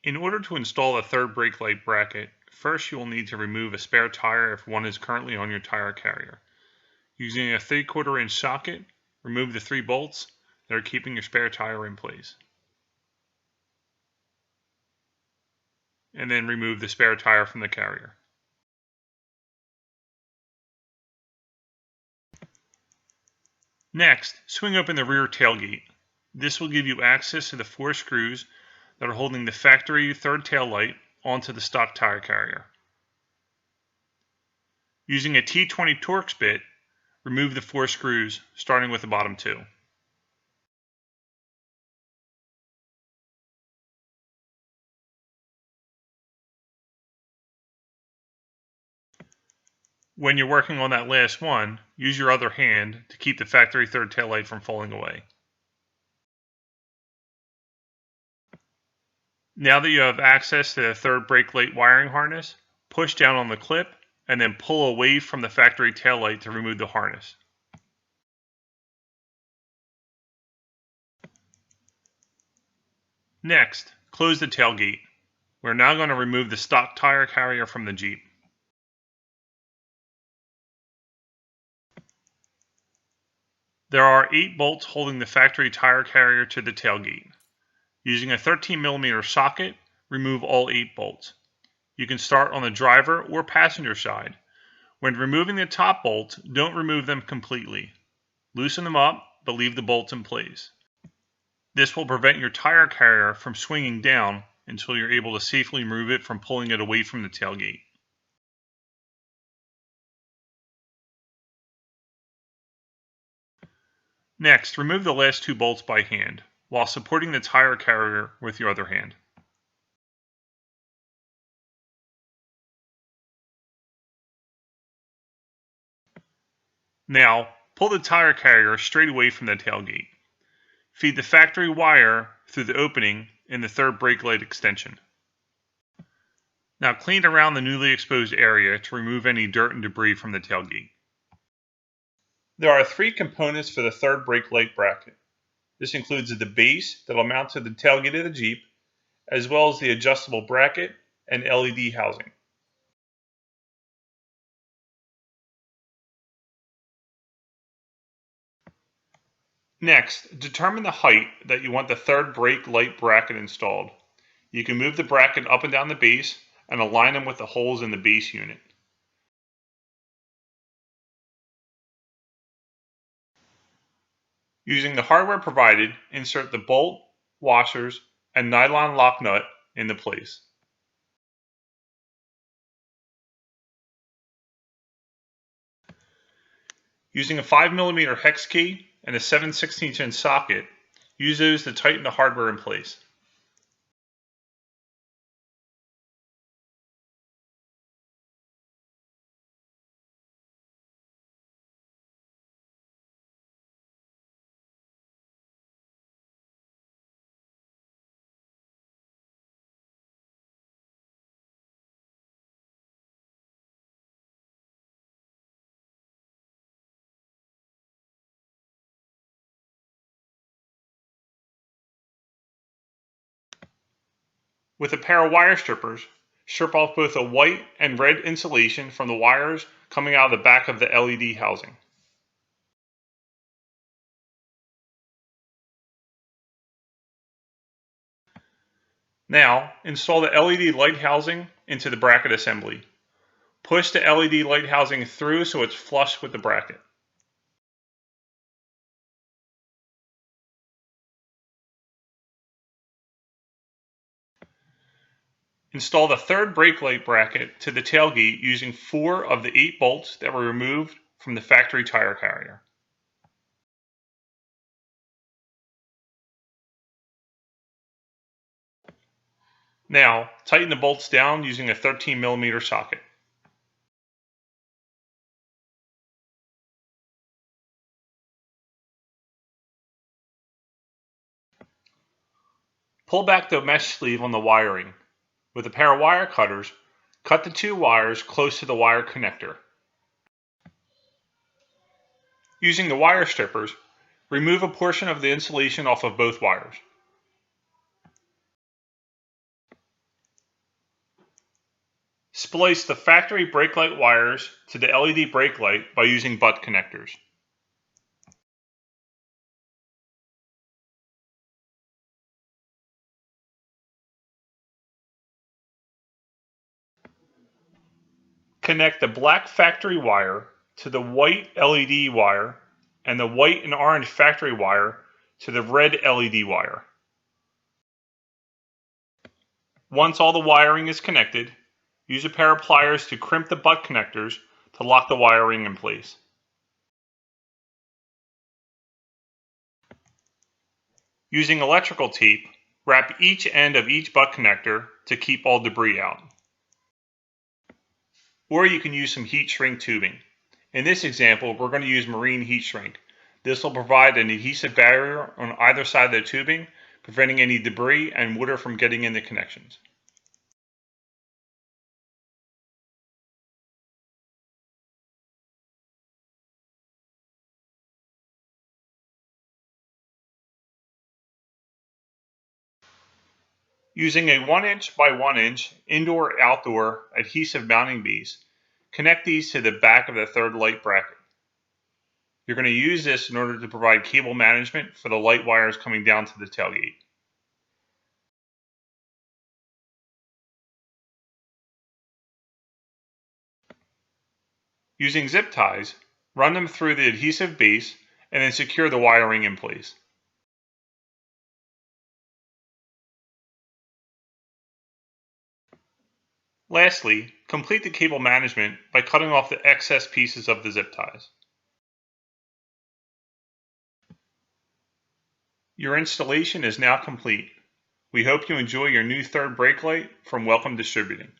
In order to install a third brake light bracket, first you will need to remove a spare tire if one is currently on your tire carrier. Using a 3/4 inch socket, remove the 3 bolts that are keeping your spare tire in place. And then remove the spare tire from the carrier. Next, swing open the rear tailgate. This will give you access to the 4 screws that are holding the factory third tail light onto the stock tire carrier. Using a T20 Torx bit, remove the 4 screws, starting with the bottom 2. When you're working on that last one, use your other hand to keep the factory third tail light from falling away. Now that you have access to the third brake light wiring harness, push down on the clip and then pull away from the factory tail light to remove the harness. Next, close the tailgate. We're now going to remove the stock tire carrier from the Jeep. There are 8 bolts holding the factory tire carrier to the tailgate. Using a 13mm socket, remove all 8 bolts. You can start on the driver or passenger side. When removing the top bolts, don't remove them completely. Loosen them up, but leave the bolts in place. This will prevent your tire carrier from swinging down until you're able to safely remove it from pulling it away from the tailgate. Next, remove the last 2 bolts by hand, while supporting the tire carrier with your other hand. Now, pull the tire carrier straight away from the tailgate. Feed the factory wire through the opening in the third brake light extension. Now clean around the newly exposed area to remove any dirt and debris from the tailgate. There are 3 components for the third brake light bracket. This includes the base that will mount to the tailgate of the Jeep, as well as the adjustable bracket and LED housing. Next, determine the height that you want the third brake light bracket installed. You can move the bracket up and down the base and align them with the holes in the base unit. Using the hardware provided, insert the bolt, washers, and nylon lock nut into place. Using a 5mm hex key and a 7/16 inch socket, use those to tighten the hardware in place. With a pair of wire strippers, strip off both a white and red insulation from the wires coming out of the back of the LED housing. Now, install the LED light housing into the bracket assembly. Push the LED light housing through so it's flush with the bracket. Install the third brake light bracket to the tailgate using 4 of the 8 bolts that were removed from the factory tire carrier. Now, tighten the bolts down using a 13mm socket. Pull back the mesh sleeve on the wiring. With a pair of wire cutters, cut the 2 wires close to the wire connector. Using the wire strippers, remove a portion of the insulation off of both wires. Splice the factory brake light wires to the LED brake light by using butt connectors. Connect the black factory wire to the white LED wire and the white and orange factory wire to the red LED wire. Once all the wiring is connected, use a pair of pliers to crimp the butt connectors to lock the wiring in place. Using electrical tape, wrap each end of each butt connector to keep all debris out. Or you can use some heat shrink tubing. In this example, we're going to use marine heat shrink. This will provide an adhesive barrier on either side of the tubing, preventing any debris and water from getting in the connections. Using a 1" by 1" indoor-outdoor adhesive mounting piece, connect these to the back of the third light bracket. You're going to use this in order to provide cable management for the light wires coming down to the tailgate. Using zip ties, run them through the adhesive base and then secure the wiring in place. Lastly, complete the cable management by cutting off the excess pieces of the zip ties. Your installation is now complete. We hope you enjoy your new third brake light from Welcome Distributing.